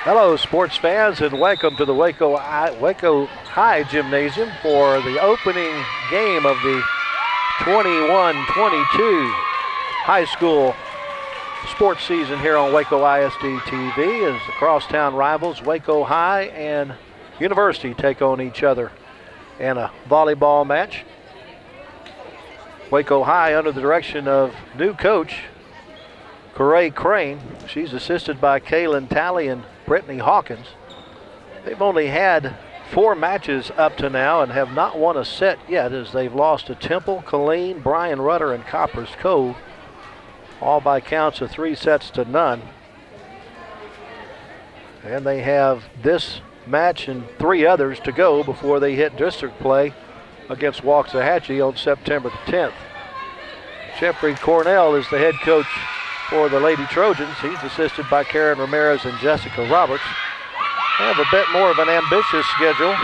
Hello, sports fans, and welcome to the Waco High Gymnasium for the opening game of the 21-22 high school sports season here on Waco ISD TV as the crosstown rivals Waco High and University take on each other in a volleyball match. Waco High under the direction of new coach Corey Crane. She's assisted by Kaylin Talley and Brittany Hawkins. They've only had 4 matches up to now and have not won a set yet, as they've lost to Temple, Killeen, Bryan Rudder, and Coppers Cove, all by counts of 3-0. And they have this match and 3 others to go before they hit district play against Waxahachie on September the 10th. Jeffrey Cornell is the head coach for the Lady Trojans. He's assisted by Karen Ramirez and Jessica Roberts. They have a bit more of an ambitious schedule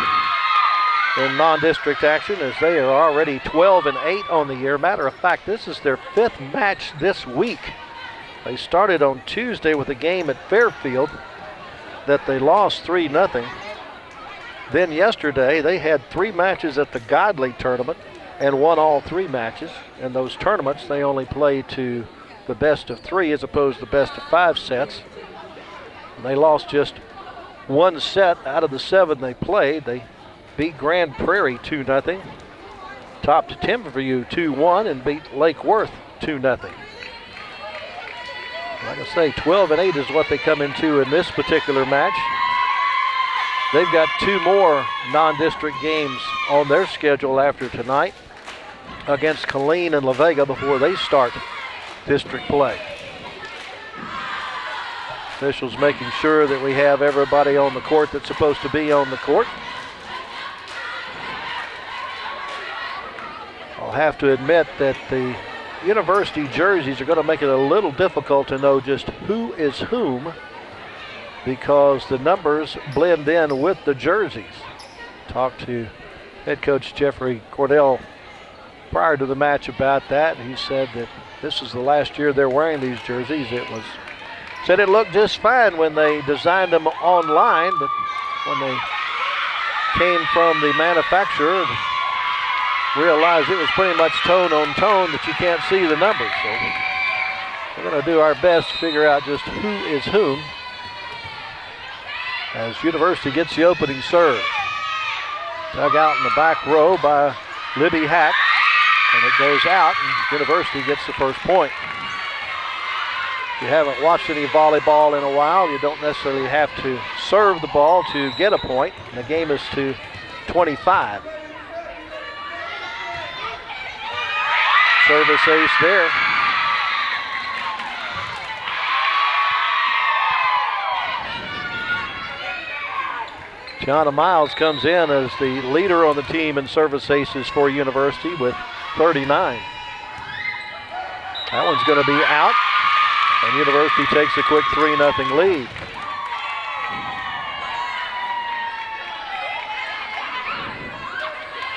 in non-district action, as they are already 12-8 on the year. Matter of fact, this is their 5th match this week. They started on Tuesday with a game at Fairfield that they lost 3-0. Then yesterday they had 3 matches at the Godley tournament and won all 3 matches. In those tournaments, they only play to the best of 3 as opposed to the best of 5 sets. And they lost just 1 set out of the 7 they played. They beat Grand Prairie 2-0, topped Timberview 2-1, and beat Lake Worth 2-0. Like I say, 12-8 is what they come into in this particular match. They've got 2 more non-district games on their schedule after tonight against Killeen and La Vega before they start district play. Officials making sure that we have everybody on the court that's supposed to be on the court. I'll have to admit that the University jerseys are going to make it a little difficult to know just who is whom, because the numbers blend in with the jerseys. Talked to head coach Jeffrey Cordell prior to the match about that. He said that this is the last year they're wearing these jerseys. Said it looked just fine when they designed them online, but when they came from the manufacturer, realized it was pretty much tone on tone that you can't see the numbers. So we're going to do our best to figure out just who is whom as University gets the opening serve. Dug out in the back row by Libby Hack, and it goes out, and University gets the first point. If you haven't watched any volleyball in a while, you don't necessarily have to serve the ball to get a point. And the game is to 25. Service ace there. Gianna Miles comes in as the leader on the team in service aces for University with 39. That one's going to be out, and University takes a quick 3-0 lead.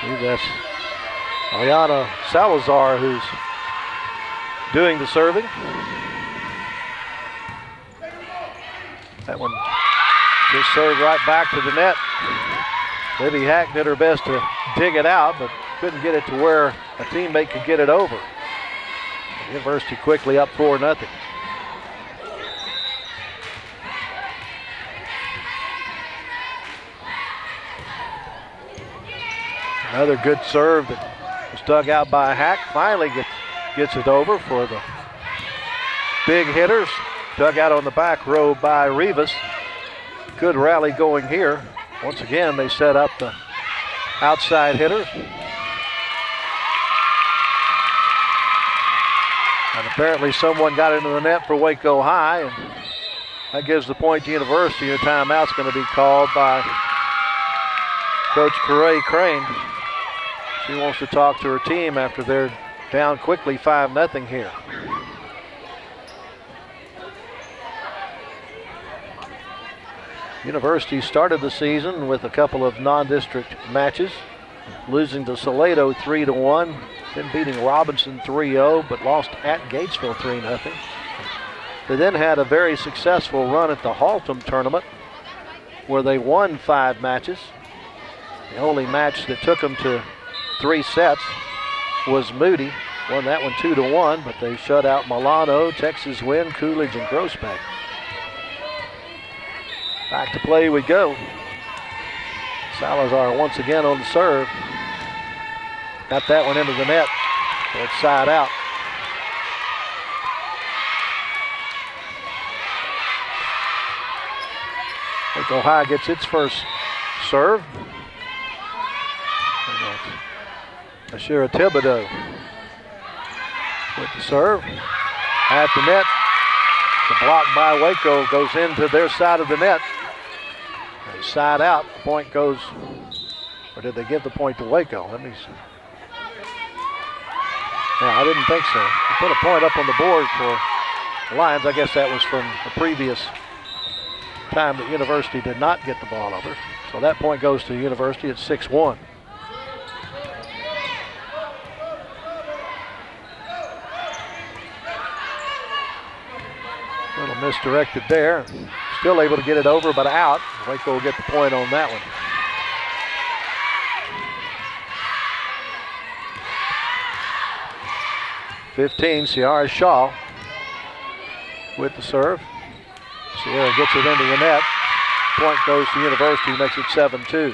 I believe that's Ayana Salazar who's doing the serving. That one just served right back to the net. Libby Hack did her best to dig it out, but couldn't get it to where a teammate could get it over. University quickly up 4-0. Another good serve that was dug out by Hack. Finally gets it over for the big hitters. Dug out on the back row by Rivas. Good rally going here. Once again, they set up the outside hitters. And apparently someone got into the net for Waco High, and that gives the point to University. A timeout's going to be called by Coach Corey Crane. She wants to talk to her team after they're down quickly 5-0 here. University started the season with a couple of non-district matches, losing to Salado 3-1, then beating Robinson 3-0, but lost at Gatesville 3-0. They then had a very successful run at the Haltom tournament, where they won 5 matches. The only match that took them to 3 sets was Moody. Won that one 2-1, but they shut out Milano, Texas Win, Coolidge, and Groesbeck. Back to play we go. Salazar once again on the serve. Got that one into the net. So it's side out. Waco High gets its first serve. Ashira Thibodeau with the serve. At the net. The block by Waco goes into their side of the net. And side out. The point goes, or did they give the point to Waco? Let me see. Yeah, I didn't think so. They put a point up on the board for the Lions. I guess that was from the previous time that University did not get the ball over. So that point goes to University at 6-1. A little misdirected there. Still able to get it over, but out. Waco will get the point on that one. Sierra Shaw with the serve. Sierra gets it into the net. Point goes to University, makes it 7-2.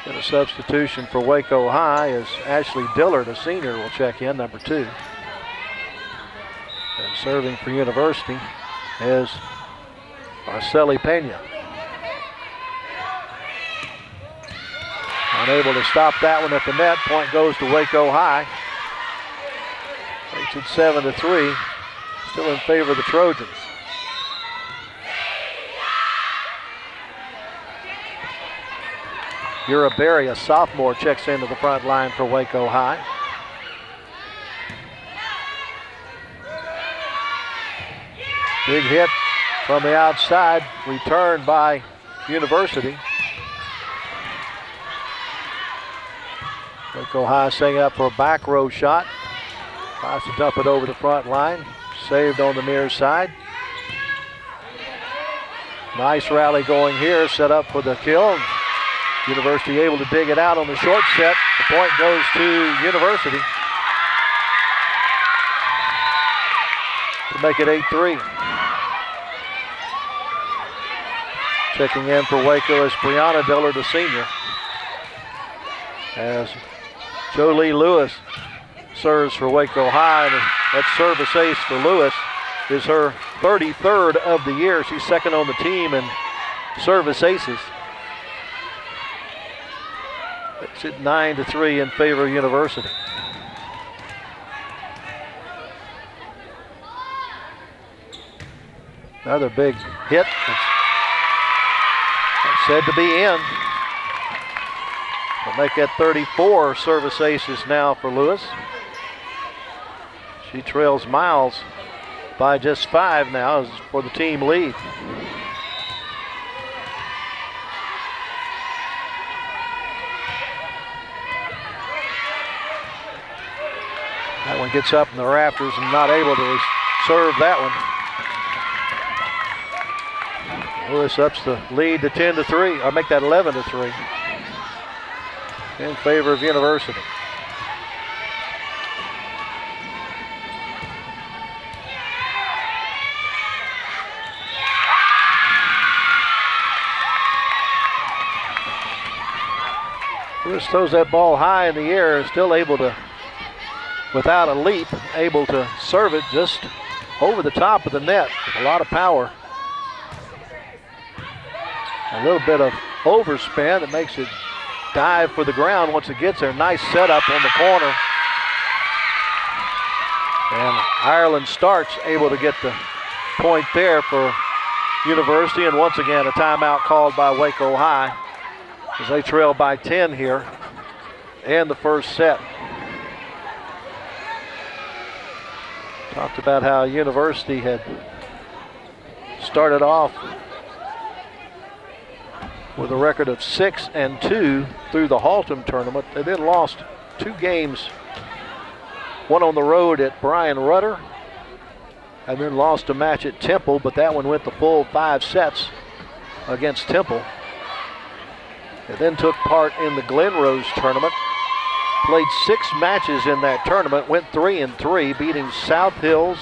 And a substitution for Waco High is Ashley Dillard, a senior, will check in, number 2. And serving for University is Arceli Pena. Unable to stop that one at the net. Point goes to Waco High. Makes it 7-3. Still in favor of the Trojans. Uraberry, a sophomore, checks into the front line for Waco High. Big hit from the outside, returned by University. Waco High setting up for a back row shot. Tries to dump it over the front line. Saved on the near side. Nice rally going here, set up for the kill. University able to dig it out on the short set. The point goes to University to make it 8-3. Checking in for Waco is Brianna Dillard, a senior. As Jolie Lewis serves for Waco High, and that service ace for Lewis is her 33rd of the year. She's second on the team in service aces. It's at 9-3 in favor of University. Another big hit. It's said to be in. We'll make that 34 service aces now for Lewis. She trails Miles by just 5 now for the team lead. That one gets up in the rafters and not able to serve that one. Lewis ups the lead to 10-3, or make that 11-3 in favor of University. Lewis throws that ball high in the air, still able to, without a leap, able to serve it just over the top of the net with a lot of power. A little bit of overspin that makes it dive for the ground once it gets there. Nice setup on the corner. And Ireland Starks able to get the point there for University. And once again, a timeout called by Waco High as they trail by 10 here in the first set. Talked about how University had started off with a record of 6-2 through the Haltom tournament. They then lost 2 games, one on the road at Brian Rudder, and then lost a match at Temple, but that one went the full 5 sets. against Temple. And then took part in the Glen Rose tournament. Played 6 matches in that tournament, went 3-3, beating South Hills,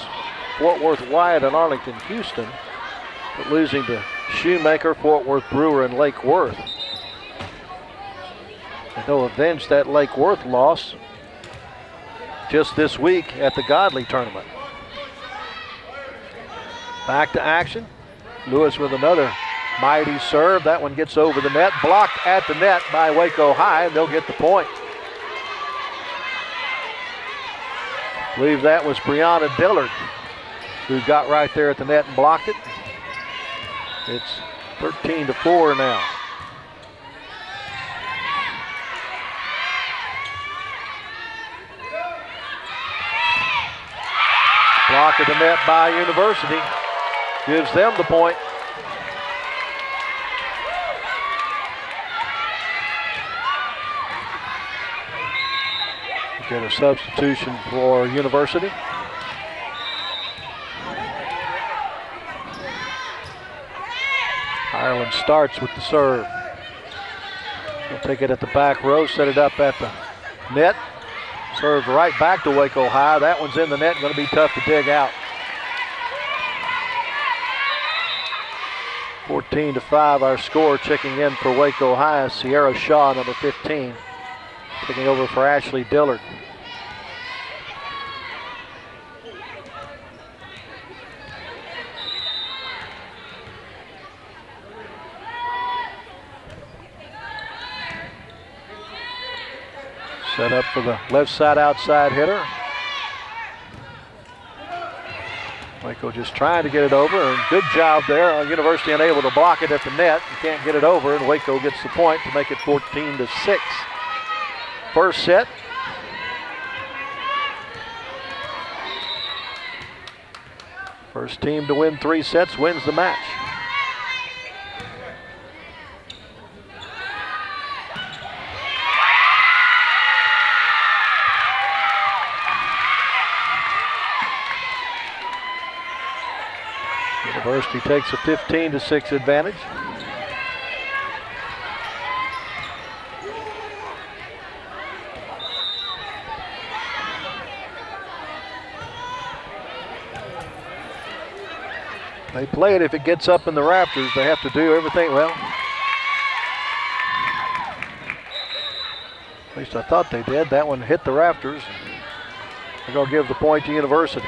Fort Worth Wyatt, and Arlington Houston, but losing to Shoemaker, Fort Worth Brewer, and Lake Worth. And they'll avenge that Lake Worth loss just this week at the Godley tournament. Back to action. Lewis with another mighty serve. That one gets over the net, blocked at the net by Waco High, and they'll get the point. I believe that was Brianna Dillard who got right there at the net and blocked it. It's 13-4 now. Block at the net by University gives them the point. Get a substitution for University. Ireland starts with the serve. He'll take it at the back row, set it up at the net. Served right back to Waco High. That one's in the net, going to be tough to dig out. 14-5 our score. Checking in for Waco High, Sierra Shaw, number 15. Taking over for Ashley Dillard. Set up for the left side outside hitter. Waco just trying to get it over, and good job there. University unable to block it at the net. You can't get it over, and Waco gets the point to make it 14-6. First set. First team to win 3 sets wins the match. University takes a 15-6 advantage. They play it if it gets up in the rafters. They have to do everything. Well, at least I thought they did. That one hit the rafters. They're going to give the point to University.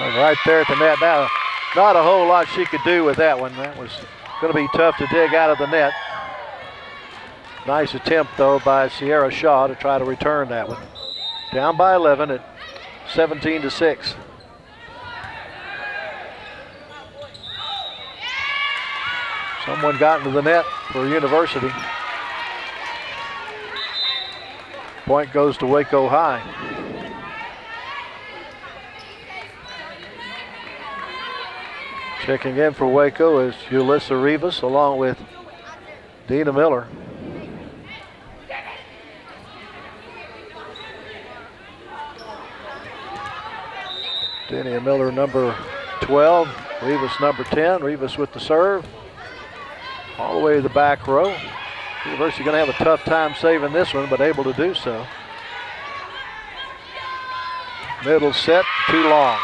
Right there at the net. Now, not a whole lot she could do with that one. That was going to be tough to dig out of the net. Nice attempt, though, by Sierra Shaw to try to return that one. Down by 11 at 17-6. Someone got into the net for University. Point goes to Waco High. Checking in for Waco is Yulissa Rivas along with Dina Miller. Dina Miller number 12, Rivas number 10. Rivas with the serve. All the way to the back row. University going to have a tough time saving this one, but able to do so. Middle set, too long.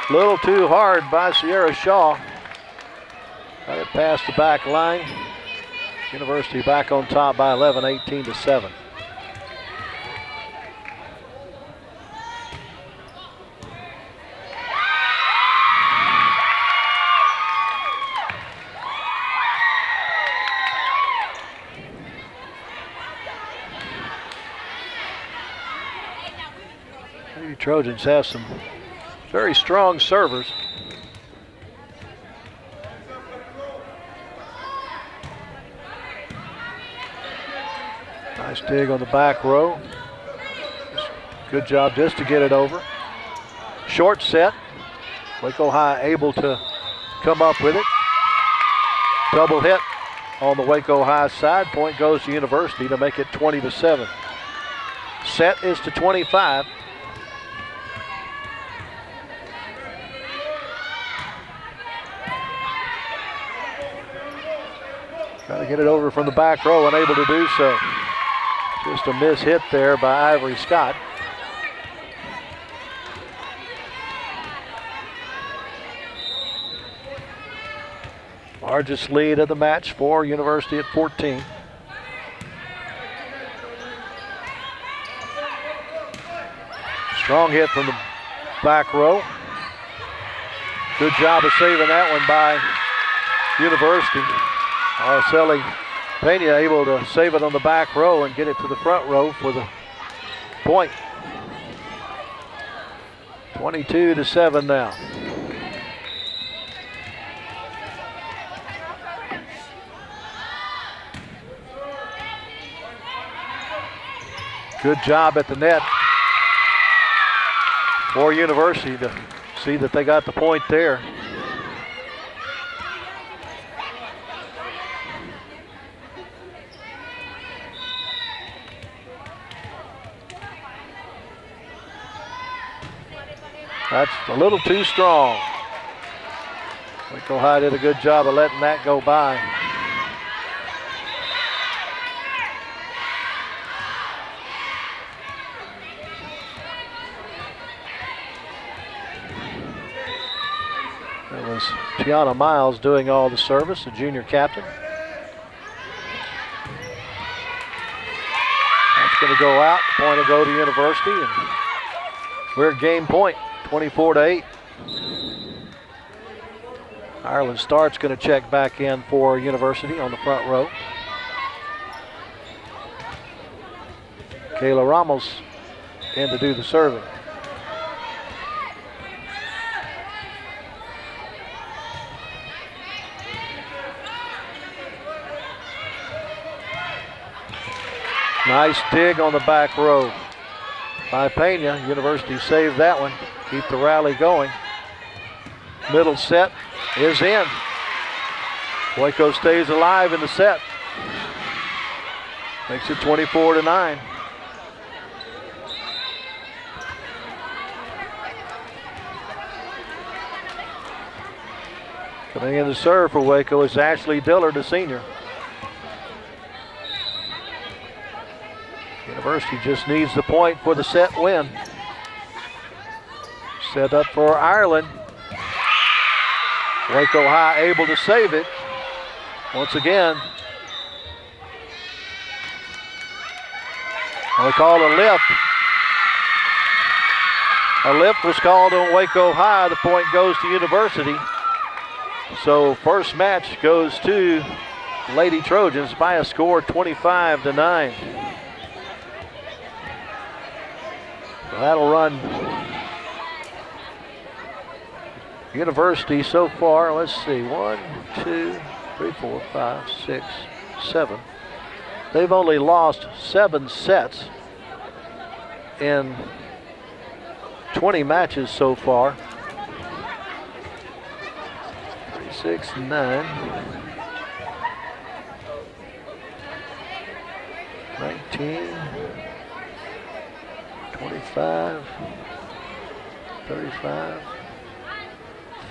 A little too hard by Sierra Shaw. Got it past the back line. University back on top by 11, 18-7. Maybe Trojans have some very strong servers. Nice dig on the back row. Good job just to get it over. Short set. Waco High able to come up with it. Double hit on the Waco High side. Point goes to University to make it 20-7. Set is to 25. Trying to get it over from the back row, unable to do so. Just a miss hit there by Ivory Scott. Largest lead of the match for University at 14. Strong hit from the back row. Good job of saving that one by University. Araceli Pena able to save it on the back row and get it to the front row for the point. 22-7 now. Good job at the net for University to see that they got the point there. That's a little too strong. Waco High did a good job of letting that go by. It was Tiana Miles doing all the service, the junior captain. That's going to go out. The point will go to University, and we're at game point. 24-8. Ireland Start's going to check back in for University on the front row. Kayla Ramos in to do the serving. Nice dig on the back row by Pena. University saved that one. Keep the rally going. Middle set is in. Waco stays alive in the set. Makes it 24-9. Coming in to serve for Waco is Ashley Dillard, a senior. University just needs the point for the set win. Set up for Ireland. Waco High able to save it. Once again, they called a lift. A lift was called on Waco High. The point goes to University. So first match goes to Lady Trojans by a score 25-9. That'll run University so far. Let's see, 1, 2, 3, 4, 5, 6, 7. They've only lost 7 sets in 20 matches so far. 3, 6, 9, 19, 25, 35,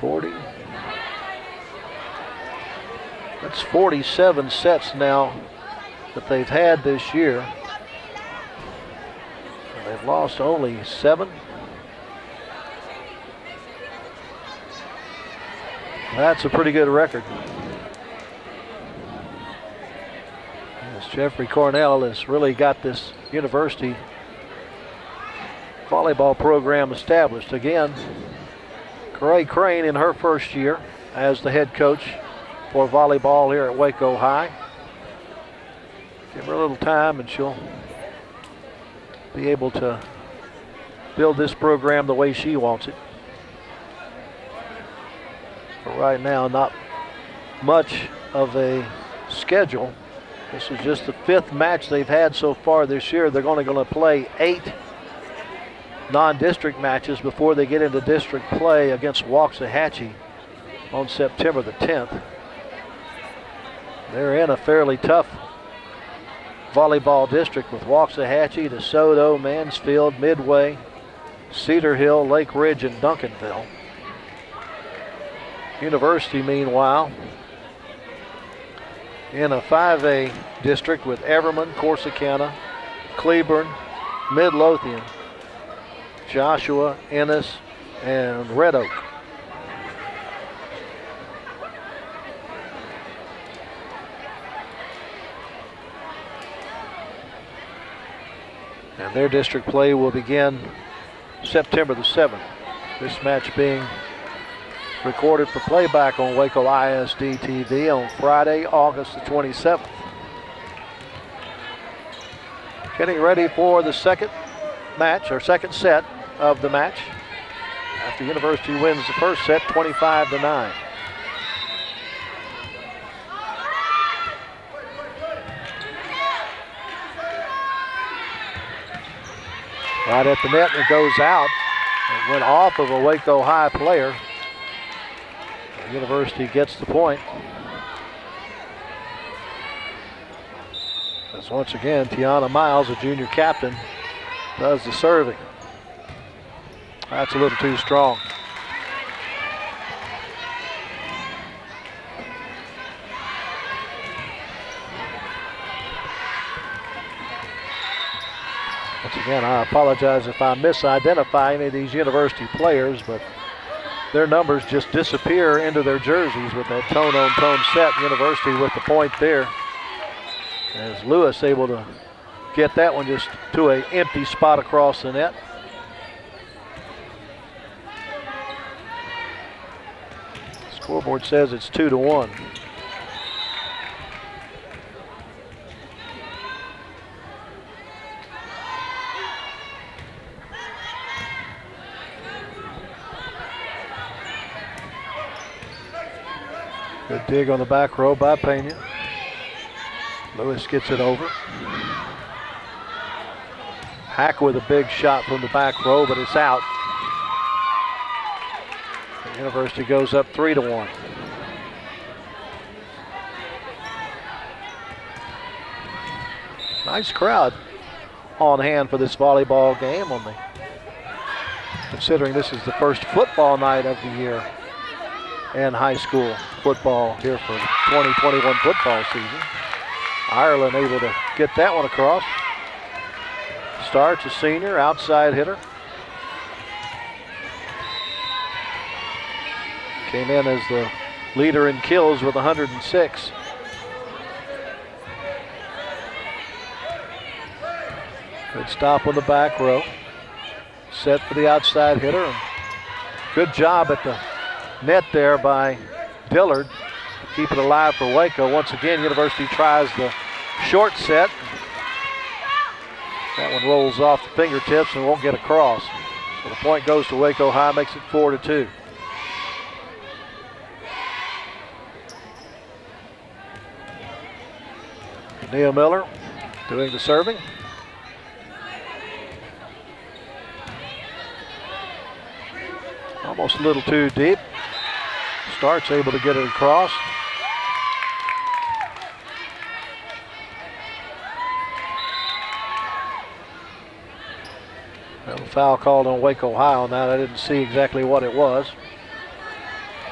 40. That's 47 sets now that they've had this year. They've lost only 7. That's a pretty good record. As Jeffrey Cornell has really got this University volleyball program established. Again, Corey Crane in her first year as the head coach for volleyball here at Waco High. Give her a little time and she'll be able to build this program the way she wants it. But right now, not much of a schedule. This is just the 5th match they've had so far this year. They're only going to play 8 non-district matches before they get into district play against Waxahachie on September the 10th. They're in a fairly tough volleyball district with Waxahachie, DeSoto, Mansfield, Midway, Cedar Hill, Lake Ridge, and Duncanville. University, meanwhile, in a 5A district with Everman, Corsicana, Cleburne, Midlothian, Joshua, Ennis, and Red Oak. And their district play will begin September the 7th. This match being recorded for playback on Waco ISD TV on Friday, August the 27th. Getting ready for the second match, or second set of the match, after University wins the first set 25-9. Right at the net, and it goes out. It went off of a Waco High player. The University gets the point. As once again, Tiana Miles, a junior captain, does the serving. That's a little too strong. Once again, I apologize if I misidentify any of these University players, but their numbers just disappear into their jerseys with that tone-on-tone set. University with the point there, as Lewis able to get that one just to an empty spot across the net. Scoreboard says it's 2-1. Good dig on the back row by Pena. Lewis gets it over. Hack with a big shot from the back row, but it's out. The University goes up 3-1. Nice crowd on hand for this volleyball game, considering this is the first football night of the year and high school football here for the 2021 football season. Ireland able to get that one across. Starts a senior, outside hitter. Came in as the leader in kills with 106. Good stop on the back row. Set for the outside hitter. Good job at the net there by Dillard to keep it alive for Waco. Once again, University tries the short set. That one rolls off the fingertips and won't get across. So the point goes to Waco High, makes it 4-2. Neil Miller doing the serving. Almost a little too deep. Starts able to get it across. Well, foul called on Waco High on that. I didn't see exactly what it was.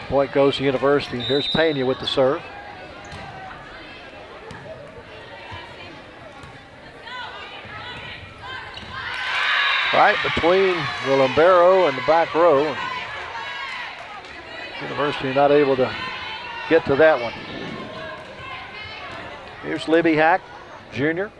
Point goes to University. Here's Pena with the serve. Right between the libero and the back row. University not able to get to that one. Here's Libby Hack, junior.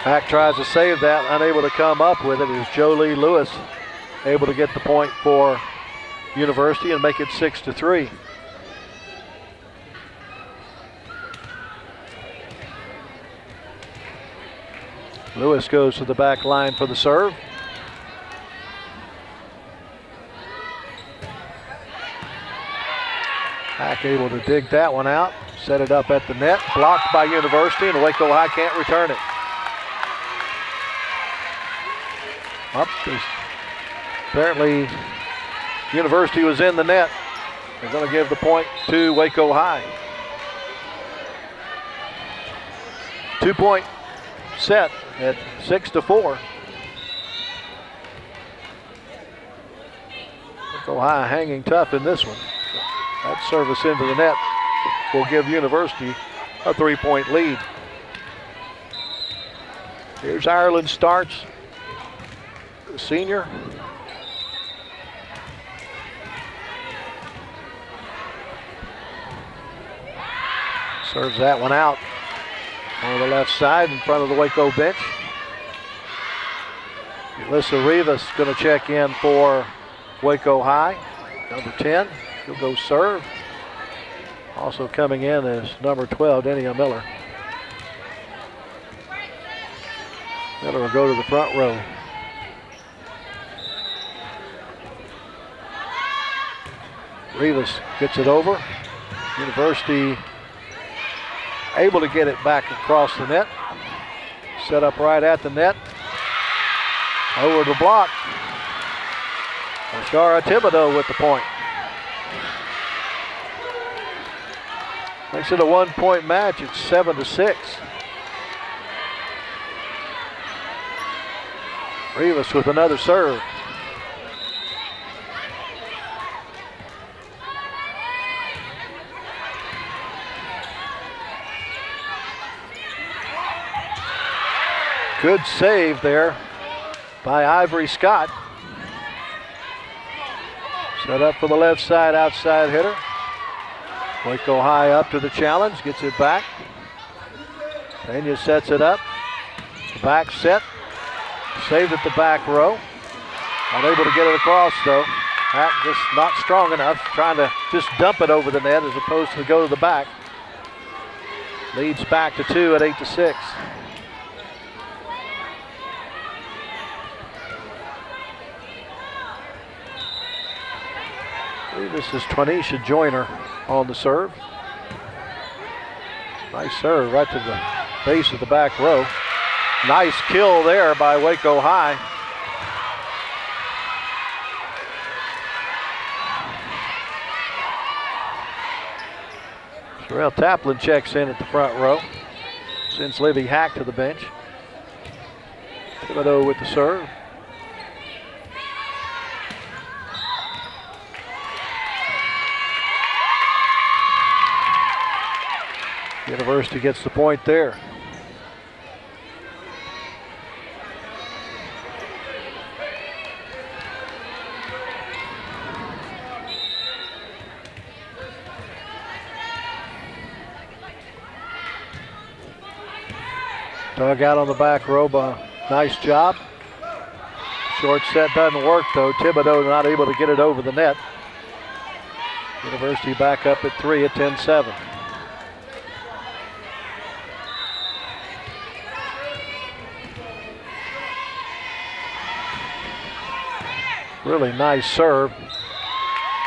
Hack tries to save that, unable to come up with it. Is Jolie Lewis able to get the point for University and make it 6-3. Lewis goes to the back line for the serve. Hack able to dig that one out, set it up at the net, blocked by University, and Waco High can't return it. Up. Apparently, University was in the net. They're going to give the point to Waco High. 2-point set at 6-4. Waco High hanging tough in this one. That service into the net will give University a 3-point lead. Here's Ireland Starks, the senior. Serves that one out on the left side in front of the Waco bench. Alyssa Rivas going to check in for Waco High, number 10. She'll go serve. Also coming in is number 12, Denia Miller. Miller will go to the front row. Rivas gets it over. University able to get it back across the net. Set up right at the net. Over the block. Ashara Thibodeau with the point. Makes it a 1-point match. It's 7-6. Rivas with another serve. Good save there by Ivory Scott. Set up for the left side outside hitter. Waco High up to the challenge, gets it back. Pena sets it up. Back set. Saved at the back row. Unable to get it across though. That just not strong enough. Trying to just dump it over the net as opposed to go to the back. Leads back to 2 at 8-6. This is Twanisha Joyner on the serve. Nice serve right to the base of the back row. Nice kill there by Waco High. Sherelle Taplin checks in at the front row. Sends Livy Hack to the bench. Thibodeau with the serve. University gets the point there. Dug out on the back row, nice job. Short set doesn't work though. Thibodeau not able to get it over the net. University back up at 3 at 10-7. Really nice serve.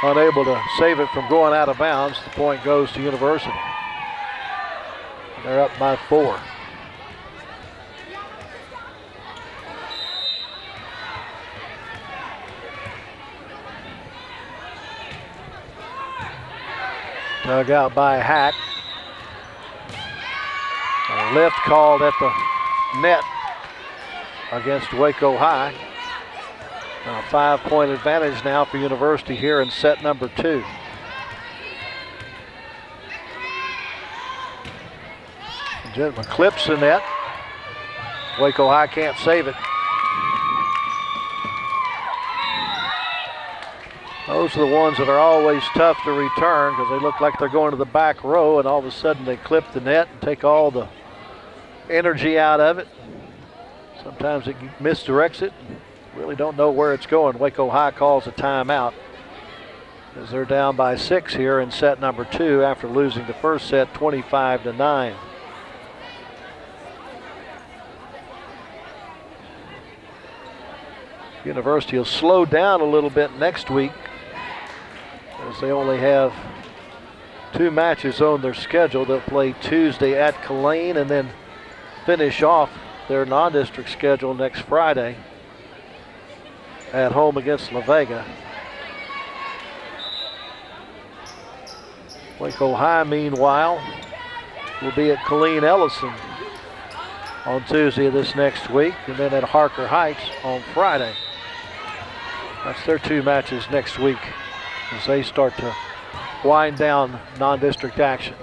Unable to save it from going out of bounds. The point goes to University. They're up by 4. Dug out by Hack. A lift called at the net against Waco High. A 5-point advantage now for University here in set number 2. Gentleman clips the net. Waco High can't save it. Those are the ones that are always tough to return because they look like they're going to the back row and all of a sudden they clip the net and take all the energy out of it. Sometimes it misdirects it. Really don't know where it's going. Waco High calls a timeout as they're down by 6 here in set number 2 after losing the first set 25-9. University will slow down a little bit next week as they only have 2 matches on their schedule. They'll play Tuesday at Killeen and then finish off their non-district schedule next Friday at home against La Vega. Waco High, meanwhile, will be at Colleen Ellison on Tuesday of this next week, and then at Harker Heights on Friday. That's their two matches next week as they start to wind down non-district action.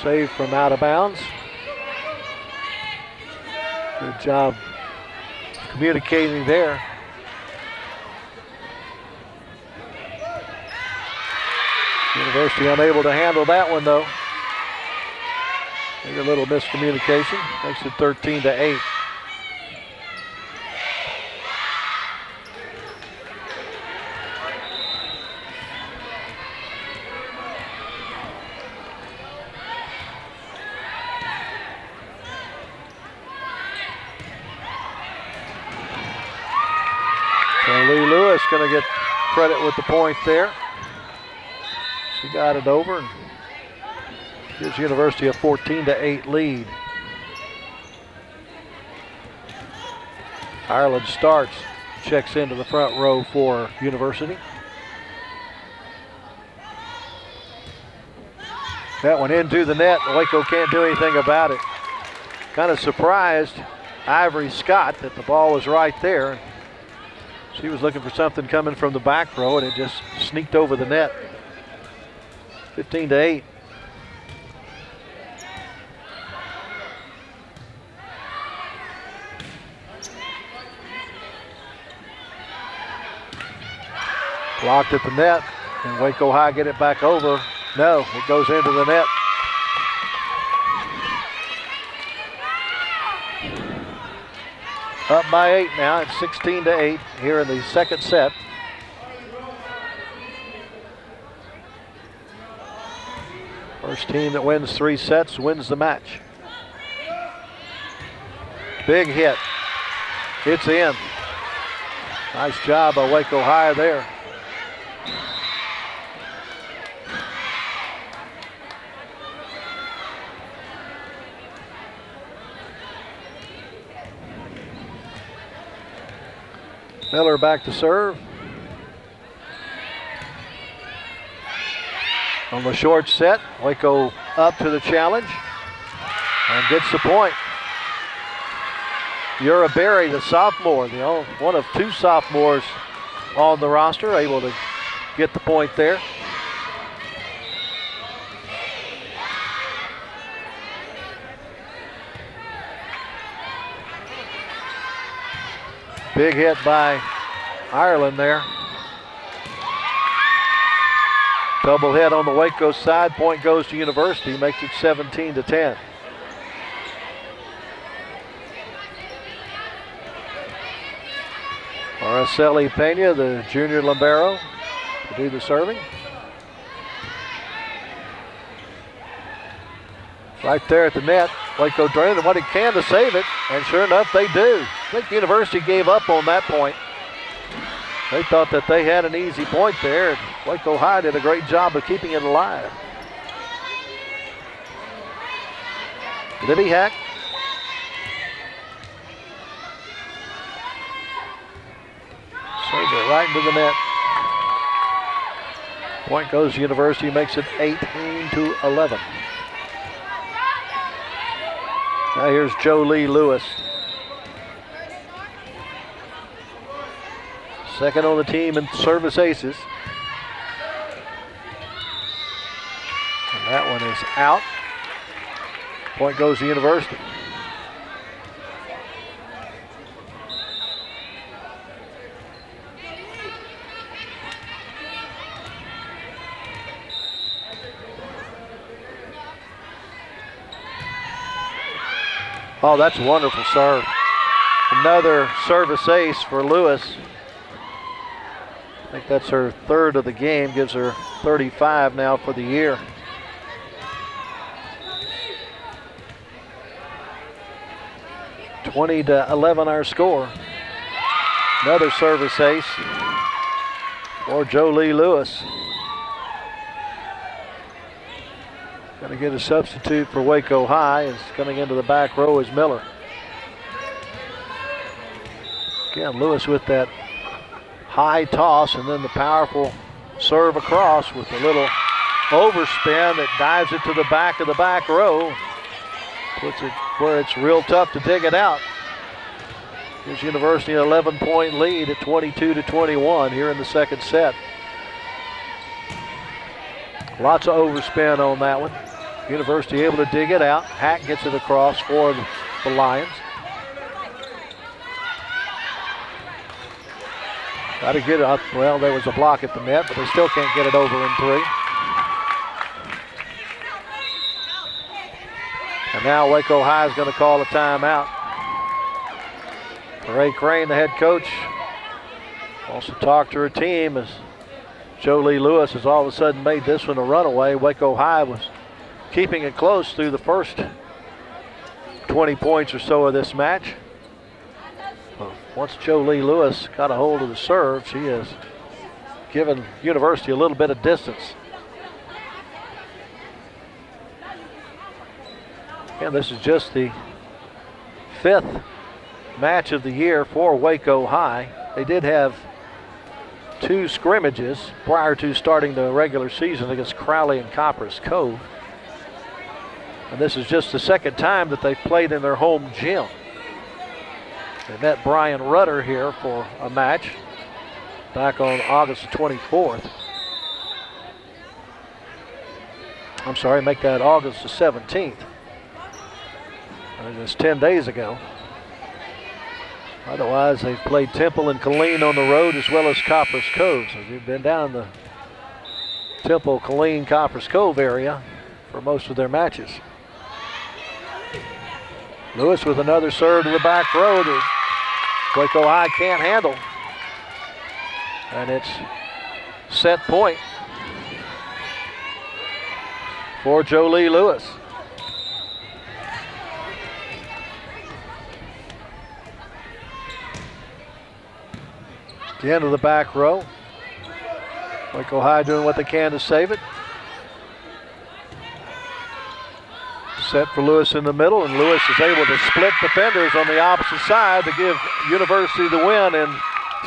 Save from out of bounds. Good job communicating there. University unable to handle that one though. Maybe a little miscommunication. Makes it 13-8. So Lee Lewis going to get credit with the point there. She got it over and gives University a 14-8 lead. Ireland starts, checks into the front row for University. That one into the net. Waco can't do anything about it. Kind of surprised Ivory Scott that the ball was right there. She was looking for something coming from the back row and it just sneaked over the net. 15-8. Blocked at the net, and Waco High get it back over. No, it goes into the net. Up by 8 now. It's 16-8 here in the second set. First team that wins 3 sets wins the match. Big hit. It's in. Nice job by Waco High there. Miller back to serve. On the short set, Waco up to the challenge and gets the point. Yura Berry, the sophomore, one of 2 sophomores on the roster, able to get the point there. Big hit by Ireland there. Double hit on the Waco side. Point goes to University, makes it 17-10. Araceli Pena, the junior libero, to do the serving. Right there at the net. Waco doing what it can to save it, and sure enough, they do. I think University gave up on that point. They thought that they had an easy point there, and Waco High did a great job of keeping it alive. Libby Hack. Serves it right into the net. Point goes to University, makes it 18-11. Now here's Jolie Lewis. Second on the team in service aces. And that one is out. Point goes to University. Oh, that's a wonderful serve. Another service ace for Lewis. I think that's her 3rd of the game, gives her 35 now for the year. (20-11) our score. Another service ace for Jolie Lewis. Going to get a substitute for Waco High. Is coming into the back row is Miller. Again, Lewis with that high toss and then the powerful serve across with a little overspin that dives it to the back of the back row. Puts it where it's real tough to dig it out. Gives University an 11-point lead at 22-21 here in the second set. Lots of overspin on that one. University able to dig it out. Hack gets it across for the Lions. Got to get it up. Well, there was a block at the net, but they still can't get it over in three. And now Waco High is going to call a timeout. Ray Crane, the head coach, wants to talk to her team as Jolie Lewis has all of a sudden made this one a runaway. Waco High was keeping it close through the first 20 points or so of this match. Once Jolie Lewis got a hold of the serve, she has given University a little bit of distance. And this is just the 5th match of the year for Waco High. They did have 2 scrimmages prior to starting the regular season against Crowley and Copperas Cove. And this is just the 2nd time that they've played in their home gym. They met Brian Rudder here for a match back on August 24th. I'm sorry, make that August the 17th. It was 10 days ago. Otherwise, they've played Temple and Killeen on the road as well as Copperas Cove. So they've been down the Temple, Killeen, Copperas Cove area for most of their matches. Lewis with another serve to the back row that Waco High can't handle. And it's set point for Jolie Lewis. The end of the back row. Waco High doing what they can to save it. Set for Lewis in the middle, and Lewis is able to split defenders on the opposite side to give University the win in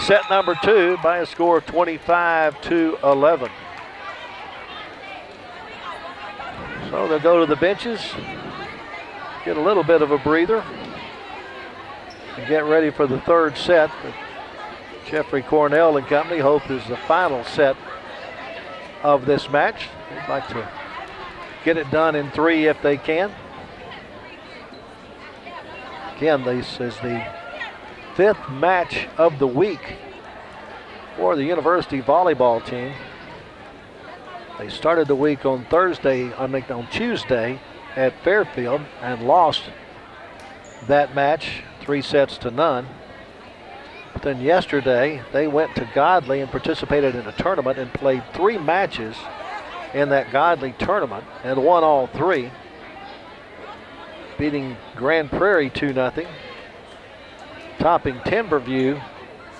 set number 2 by a score of 25-11. So they'll go to the benches, get a little bit of a breather, and get ready for the 3rd set. Jeffrey Cornell and company hope is the final set of this match. They'd like to get it done in 3 if they can. Again, this is the 5th match of the week for the University volleyball team. They started the week on Tuesday at Fairfield and lost that match 3-0. But then yesterday, they went to Godley and participated in a tournament and played 3 matches in that Godley tournament and won all 3, beating Grand Prairie 2-0, topping Timberview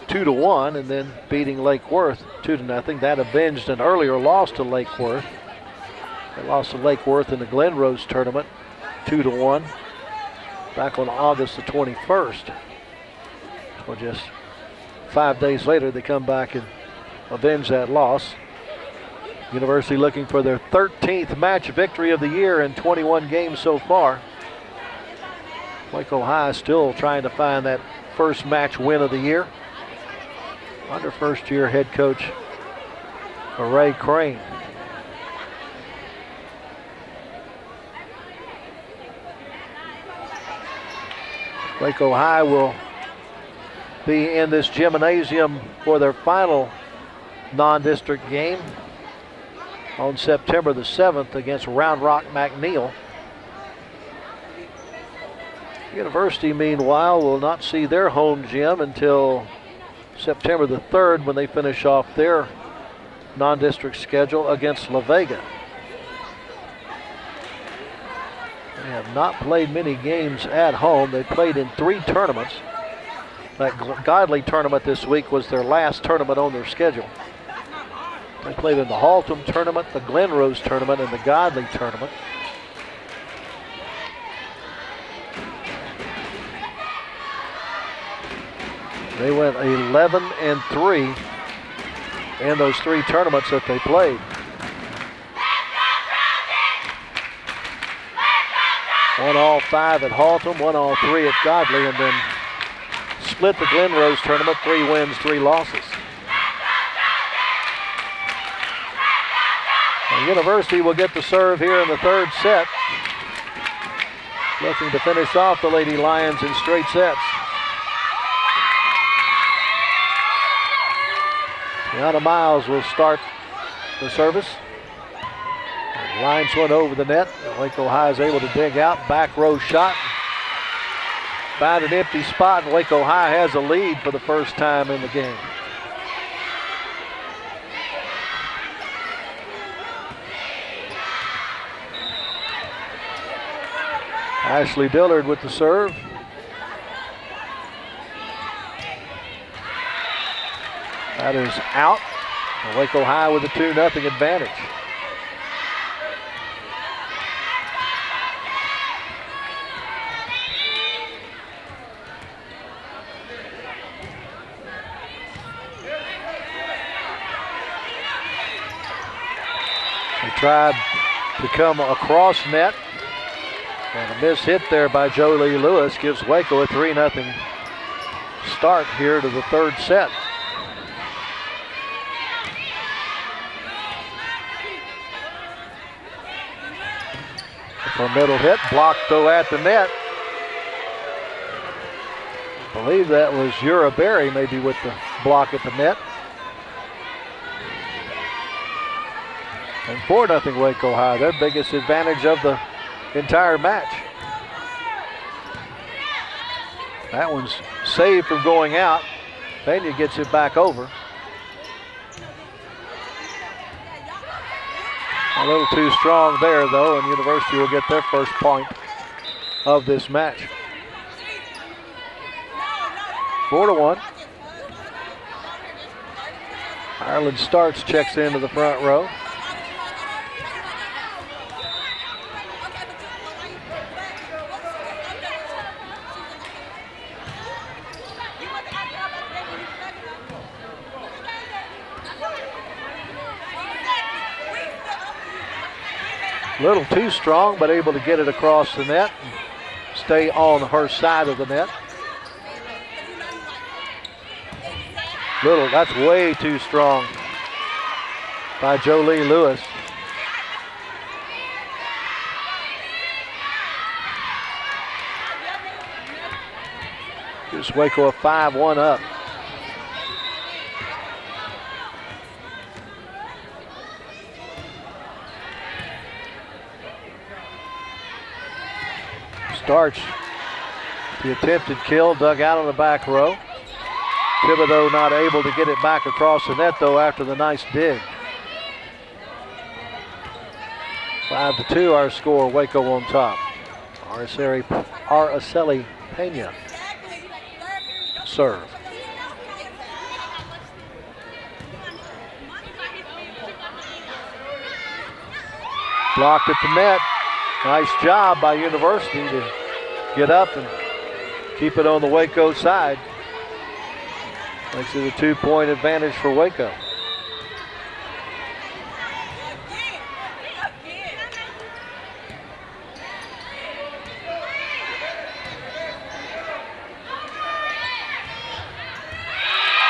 2-1, and then beating Lake Worth 2-0. That avenged an earlier loss to Lake Worth. They lost to Lake Worth in the Glen Rose tournament 2-1 back on August the 21st. So just 5 days later, they come back and avenge that loss. University looking for their 13th match victory of the year in 21 games so far. Waco High still trying to find that first match win of the year under first-year head coach Ray Crane. Waco High will be in this gymnasium for their final non-district game on September the 7th against Round Rock McNeil. University, meanwhile, will not see their home gym until September the 3rd when they finish off their non-district schedule against La Vega. They have not played many games at home. They played in 3 tournaments. That Godley tournament this week was their last tournament on their schedule. They played in the Haltom tournament, the Glen Rose tournament, and the Godley tournament. They went 11-3 in those 3 tournaments that they played. Won all 5 at Haltom, won all 3 at Godley, and then split the Glen Rose tournament, 3 wins, 3 losses. The University will get the serve here in the 3rd set. Looking to finish off the Lady Lions in straight sets. Brianna Miles will start the service. The line went over the net. Waco High is able to dig out. Back row shot. Found an empty spot, and Waco High has a lead for the first time in the game. Ashley Dillard with the serve. That is out. And Waco High with a 2-0 advantage. They tried to come across net. And a missed hit there by Jolie Lewis gives Waco a 3-0 start here to the 3rd set. For a middle hit, blocked though at the net. I believe that was Yura Berry maybe with the block at the net. And 4-0 Waco High, their biggest advantage of the entire match. That one's saved from going out. Pena gets it back over. A little too strong there though, and University will get their first point of this match. 4-1. Ireland starts, checks into the front row. A little too strong, but able to get it across the net and stay on her side of the net. That's way too strong by Jolie Lewis. Gives Waco a 5-1 up. Starts the attempted kill, dug out on the back row. Thibodeau not able to get it back across the net though after the nice dig. 5-2 our score, Waco on top. Araceli Pena serve. Blocked at the net. Nice job by University to get up and keep it on the Waco side. Makes it a 2-point advantage for Waco.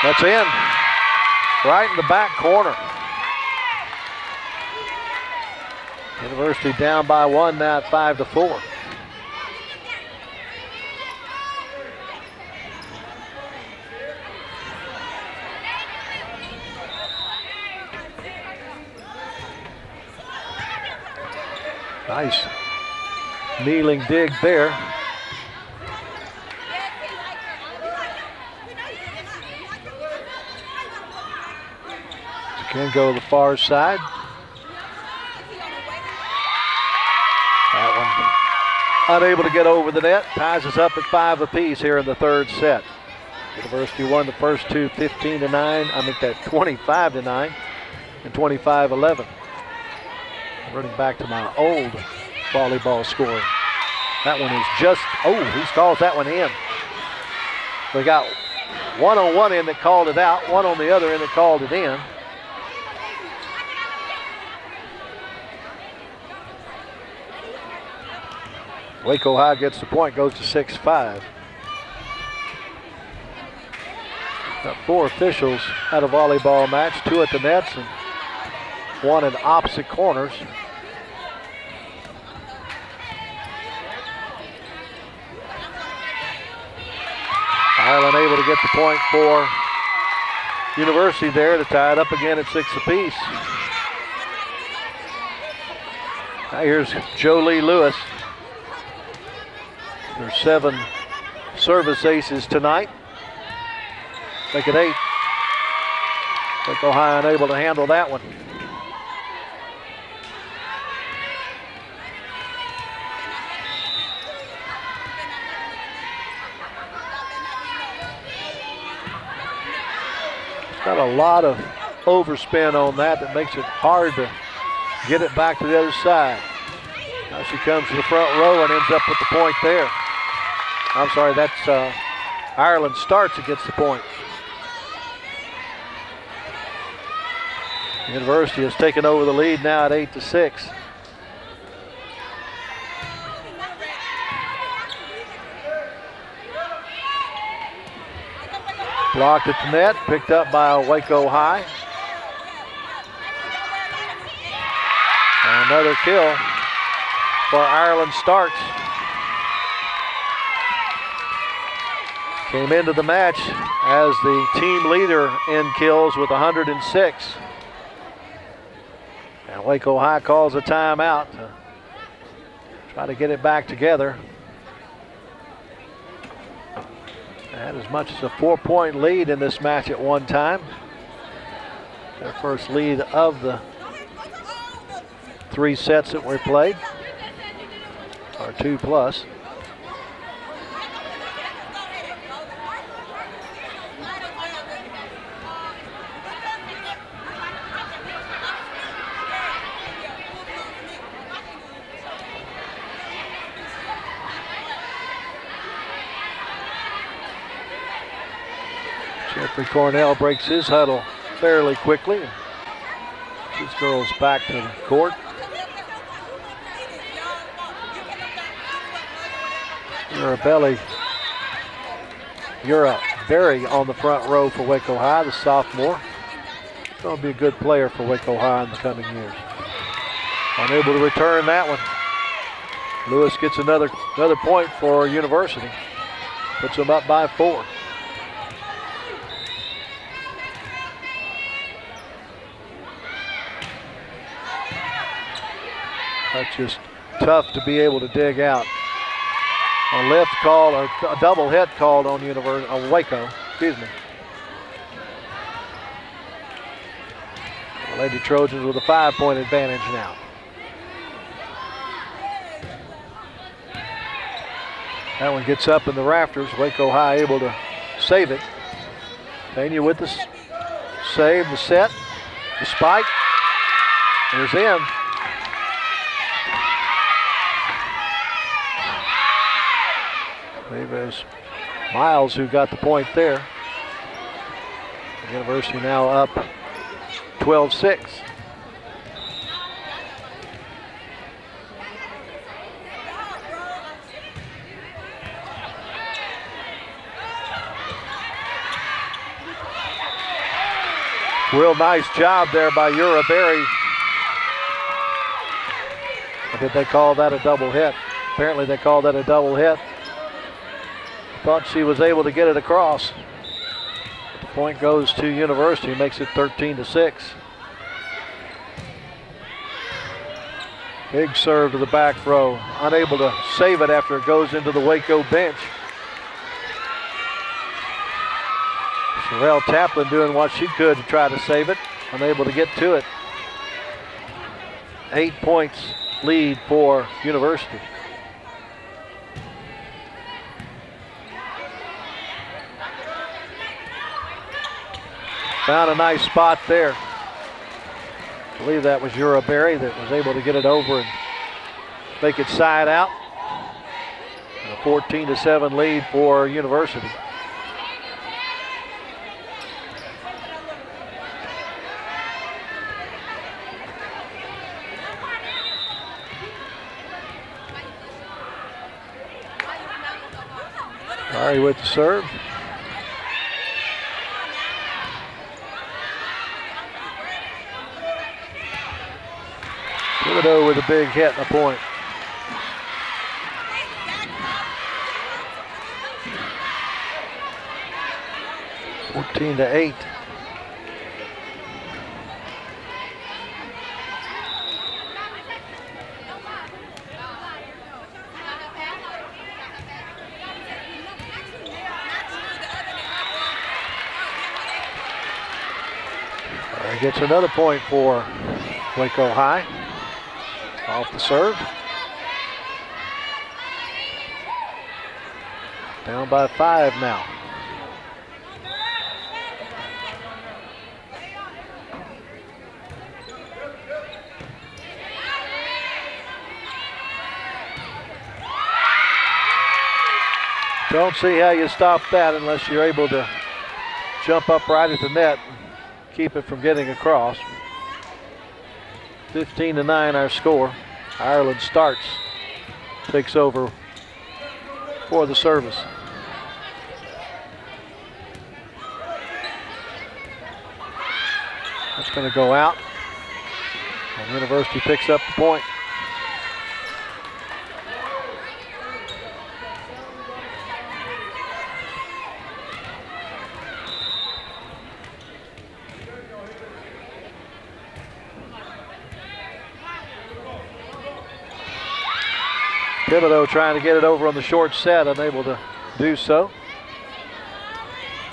That's in. Right in the back corner. University down by 1 now at 5-4. Nice kneeling dig there. Again, go to the far side. That one unable to get over the net. Ties us up at 5 apiece here in the 3rd set. University won the first two 15-9. I mean that 25-9 and 25-11. Running back to my old volleyball scoring. That one is just, he calls that one in. We got One on one end that called it out, one on the other end that called it in. Waco High gets the point, goes to 6-5. Got 4 officials at a volleyball match, 2 at the nets and 1 in opposite corners. Ireland able to get the point for University there to tie it up again at 6 apiece. Now here's Jolie Lewis. There's 7 service aces tonight. Make it 8. Waco High unable to handle that one. Got a lot of overspin on that makes it hard to get it back to the other side. Now she comes to the front row and ends up with the point there. I'm sorry, that's Ireland starts and gets the point. University has taken over the lead now at 8-6. Blocked at the net, picked up by Waco High. Another kill for Ireland starts. Came into the match as the team leader in kills with 106. And Waco High calls a timeout to try to get it back together. Had as much as a 4-point lead in this match at one time. Their first lead of the 3 sets that were played, or 2 plus. Jeffrey Cornell breaks his huddle fairly quickly. These girls back to the court. Berry on the front row for Waco High, the sophomore. Going to be a good player for Waco High in the coming years. Unable to return that one. Lewis gets another point for University. Puts them up by 4. That's just tough to be able to dig out. A lift call, or a double hit called on Waco. Excuse me. The Lady Trojans with a 5-point advantage now. That one gets up in the rafters. Waco High able to save it. Pena with the save, the set, the spike. There's in. I believe it was Miles who got the point there. The University now up 12-6. Real nice job there by Yura Berry. Or did they call that a double hit? Apparently they called that a double hit. Thought she was able to get it across. The point goes to University, makes it 13-6. Big serve to the back row. Unable to save it after it goes into the Waco bench. Sherelle Taplin doing what she could to try to save it. Unable to get to it. 8 points lead for University. Found a nice spot there. I believe that was Yura Berry that was able to get it over and make it side out. A 14-7 lead for University. Murray with the serve. Thibodeau with a big hit and a point. (14-8). Gets another point for Waco High. Off the serve. Down by 5 now. Don't see how you stop that unless you're able to jump up right at the net and keep it from getting across. 15-9 our score. Ireland starts, takes over for the service. That's going to go out. And University picks up the point. Thibodeau trying to get it over on the short set, unable to do so.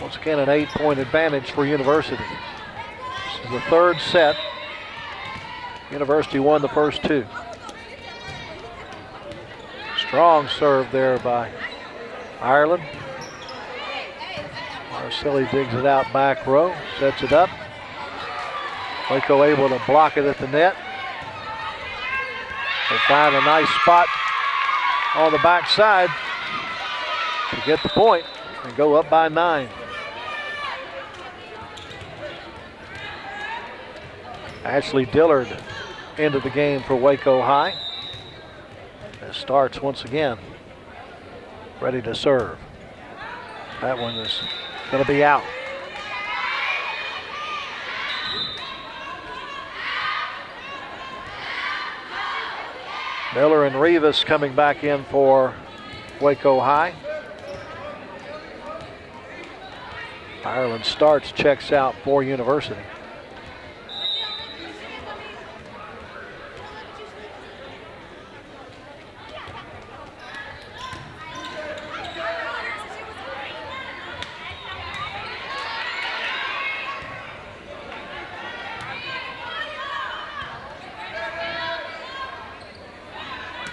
Once again, an 8-point advantage for University. This is the third set. University won the first 2. Strong serve there by Ireland. Marcelli digs it out back row, sets it up. Waco able to block it at the net. They find a nice spot on the backside to get the point and go up by 9. Ashley Dillard into the game for Waco High. It starts once again, ready to serve. That one is going to be out. Miller and Rivas coming back in for Waco High. Ireland starts, checks out for University.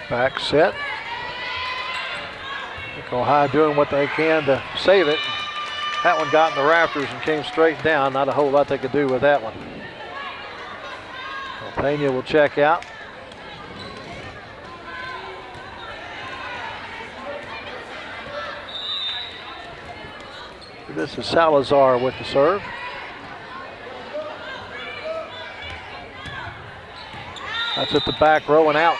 Back set. Waco High doing what they can to save it. That one got in the rafters and came straight down. Not a whole lot they could do with that one. Pena will check out. This is Salazar with the serve. That's at the back row and out.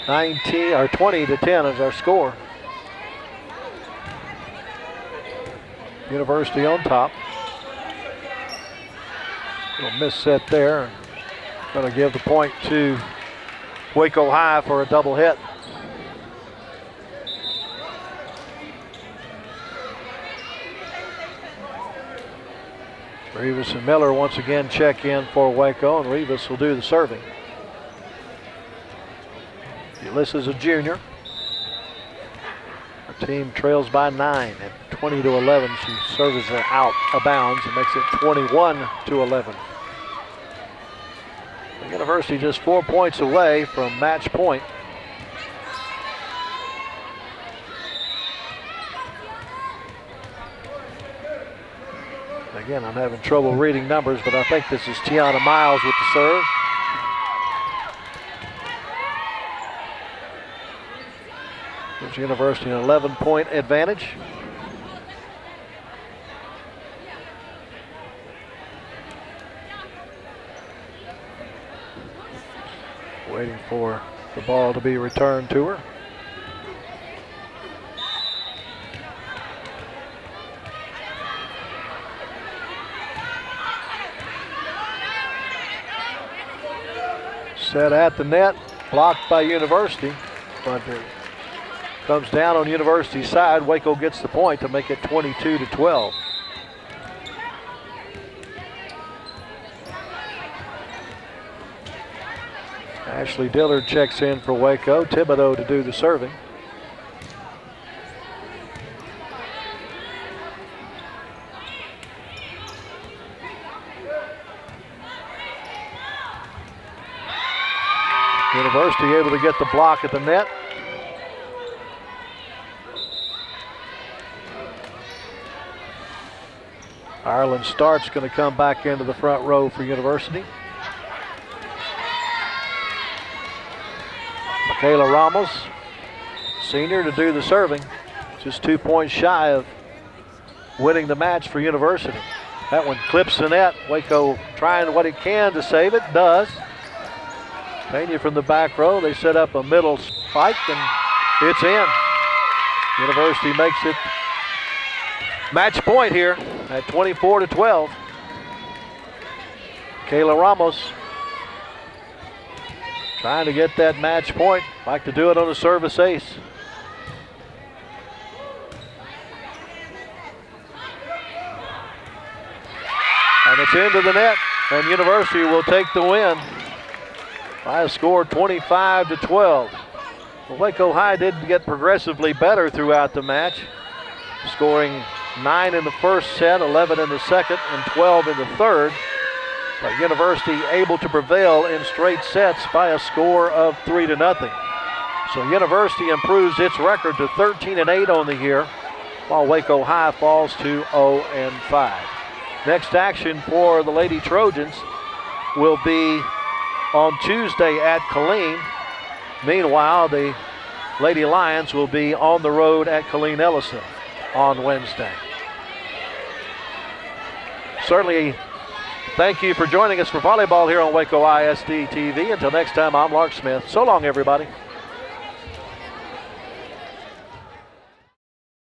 (19 or 20-10 is our score. University on top. Little miss set there. Going to give the point to Waco High for a double hit. Rivas and Miller once again check in for Waco, and Rivas will do the serving. Ulysses is a junior. Her team trails by 9 at 20-11. She serves it out of bounds and makes it 21-11. The University just 4 points away from match point. Again, I'm having trouble reading numbers, but I think this is Tiana Miles with the serve. Gives University an 11-point advantage. Waiting for the ball to be returned to her. Set at the net, blocked by University, but it comes down on University's side. Waco gets the point to make it 22-12. Ashley Dillard checks in for Waco. Thibodeau to do the serving. University able to get the block at the net. Ireland Stark's going to come back into the front row for University. Michaela Ramos, senior, to do the serving. Just 2 points shy of winning the match for University. That one clips the net. Waco trying what it can to save it. Does. Pena from the back row. They set up a middle spike and it's in. University makes it match point here at 24-12. Kayla Ramos trying to get that match point. Like to do it on a service ace. And it's into the net, and University will take the win by a score 25-12. Well, Waco High did get progressively better throughout the match, scoring 9 in the first set, 11 in the second, and 12 in the third. But University able to prevail in straight sets by a score of 3-0. So University improves its record to 13-8 on the year, while Waco High falls to 0-5. Next action for the Lady Trojans will be on Tuesday at Killeen. Meanwhile, the Lady Lions will be on the road at Killeen Ellison on Wednesday. Certainly, thank you for joining us for volleyball here on Waco ISD TV. Until next time, I'm Lark Smith. So long, everybody.